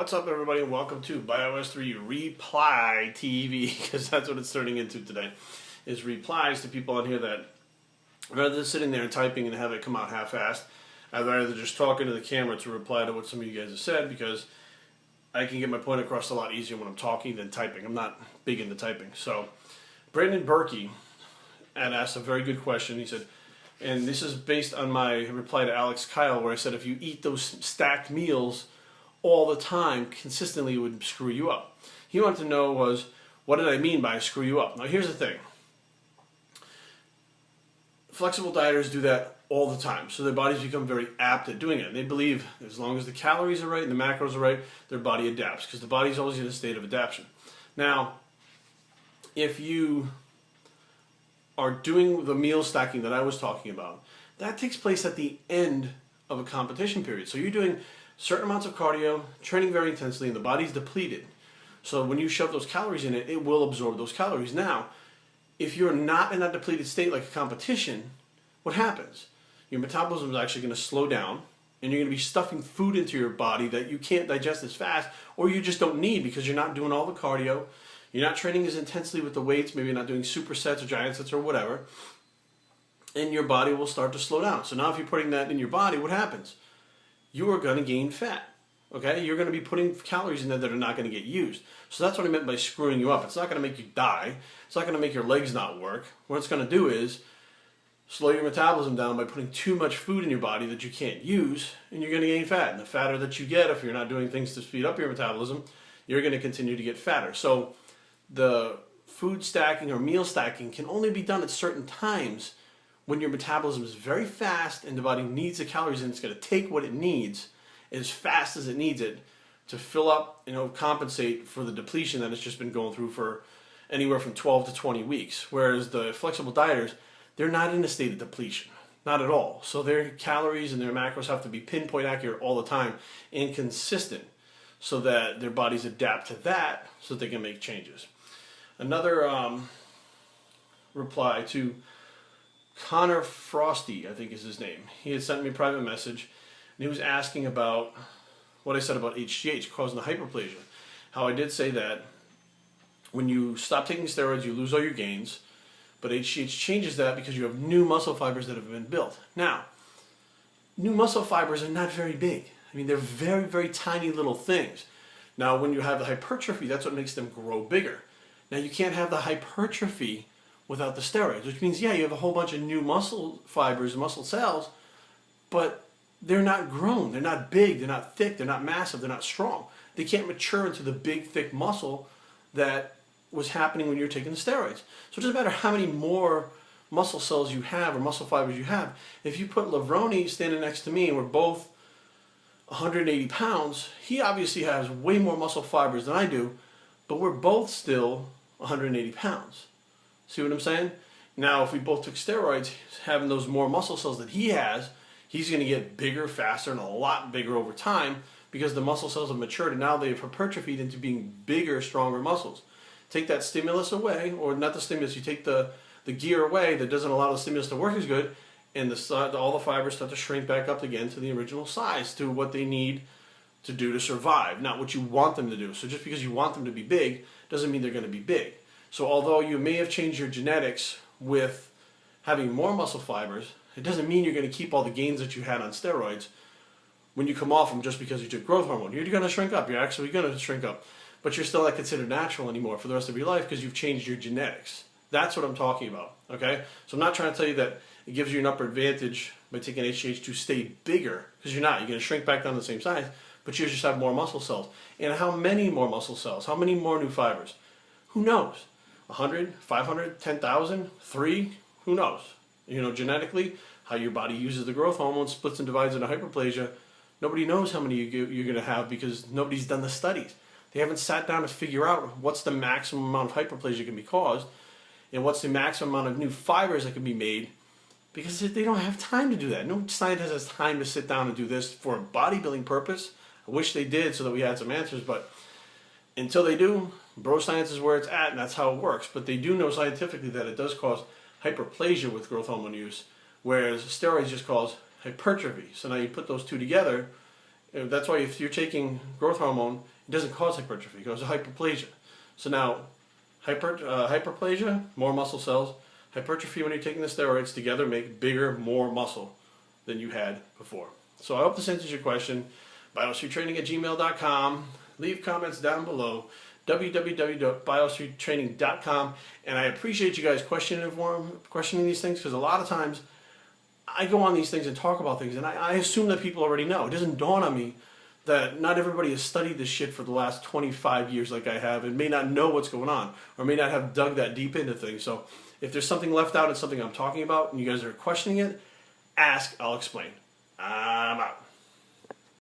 What's up, everybody, and welcome to BioS3 Reply TV, because that's what it's turning into today, is replies to people on here that, rather than sitting there and typing and have it come out half-assed, I'd rather just talk into the camera to reply to what some of you guys have said, because I can get my point across a lot easier when I'm talking than typing. I'm not big into typing. So, Branden Burkey had asked a very good question. He said, and this is based on my reply to Alex Kyle, where I said if you eat those stacked meals all the time, consistently, it would screw you up. He wanted to know was, what did I mean by screw you up? Now here's the thing. Flexible dieters do that all the time, so their bodies become very apt at doing it. And they believe as long as the calories are right and the macros are right, their body adapts, because the body's always in a state of adaptation. Now, if you are doing the meal stacking that I was talking about, that takes place at the end of a competition period. So you're doing certain amounts of cardio, training very intensely, and the body's depleted. So when you shove those calories in it, it will absorb those calories. Now, if you're not in that depleted state like a competition, what happens? Your metabolism is actually going to slow down, and you're going to be stuffing food into your body that you can't digest as fast, or you just don't need because you're not doing all the cardio, you're not training as intensely with the weights, maybe you're not doing supersets or giant sets or whatever, and your body will start to slow down. So now if you're putting that in your body, what happens? You are going to gain fat. Okay? You're going to be putting calories in there that are not going to get used. So that's what I meant by screwing you up. It's not going to make you die. It's not going to make your legs not work. What it's going to do is slow your metabolism down by putting too much food in your body that you can't use, and you're going to gain fat. And the fatter that you get, if you're not doing things to speed up your metabolism, you're going to continue to get fatter. So the food stacking or meal stacking can only be done at certain times when your metabolism is very fast and the body needs the calories, and it's going to take what it needs as fast as it needs it to fill up, compensate for the depletion that it's just been going through for anywhere from 12 to 20 weeks. Whereas the flexible dieters, they're not in a state of depletion, not at all. So their calories and their macros have to be pinpoint accurate all the time and consistent so that their bodies adapt to that so that they can make changes. Another reply to Connor Frosty, I think is his name. He had sent me a private message, and he was asking about what I said about HGH causing the hyperplasia. How I did say that when you stop taking steroids, you lose all your gains, but HGH changes that because you have new muscle fibers that have been built. Now, new muscle fibers are not very big. I mean, they're very, very tiny little things. Now, when you have the hypertrophy, that's what makes them grow bigger. Now, you can't have the hypertrophy without the steroids, which means, yeah, you have a whole bunch of new muscle fibers, muscle cells, but they're not grown, they're not big, they're not thick, they're not massive, they're not strong. They can't mature into the big, thick muscle that was happening when you were taking the steroids. So it doesn't matter how many more muscle cells you have or muscle fibers you have. If you put Lavroni standing next to me and we're both 180 pounds, he obviously has way more muscle fibers than I do, but we're both still 180 pounds. See what I'm saying? Now, if we both took steroids, having those more muscle cells that he has, he's going to get bigger, faster, and a lot bigger over time because the muscle cells have matured and now they've hypertrophied into being bigger, stronger muscles. Take that stimulus away, or not the stimulus, you take the gear away that doesn't allow the stimulus to work as good, and all the fibers start to shrink back up again to the original size, to what they need to do to survive, not what you want them to do. So just because you want them to be big doesn't mean they're going to be big. So although you may have changed your genetics with having more muscle fibers, it doesn't mean you're going to keep all the gains that you had on steroids when you come off them just because you took growth hormone. You're going to shrink up. You're actually going to shrink up. But you're still not considered natural anymore for the rest of your life because you've changed your genetics. That's what I'm talking about. Okay? So I'm not trying to tell you that it gives you an upper advantage by taking HGH to stay bigger, because you're not. You're going to shrink back down to the same size, but you just have more muscle cells. And how many more muscle cells? How many more new fibers? Who knows? 100, 500, 10,000, 3, who knows? Genetically, how your body uses the growth hormone, splits and divides into hyperplasia. Nobody knows how many you're going to have because nobody's done the studies. They haven't sat down to figure out what's the maximum amount of hyperplasia can be caused and what's the maximum amount of new fibers that can be made, because they don't have time to do that. No scientist has time to sit down and do this for a bodybuilding purpose. I wish they did so that we had some answers, but until they do, bro science is where it's at, and that's how it works. But they do know scientifically that it does cause hyperplasia with growth hormone use, whereas steroids just cause hypertrophy. So now you put those two together, That's why if you're taking growth hormone, it doesn't cause hypertrophy, it causes hyperplasia. So now, hyperplasia, more muscle cells. Hypertrophy, when you're taking the steroids together, make bigger, more muscle than you had before. So I hope this answers your question. BioStreetTraining@gmail.com. Leave comments down below. www.biostreettraining.com. And I appreciate you guys questioning these things, because a lot of times I go on these things and talk about things, and I assume that people already know. It doesn't dawn on me that not everybody has studied this shit for the last 25 years like I have, and may not know what's going on, or may not have dug that deep into things. So if there's something left out in something I'm talking about, and you guys are questioning it, ask, I'll explain. I'm out.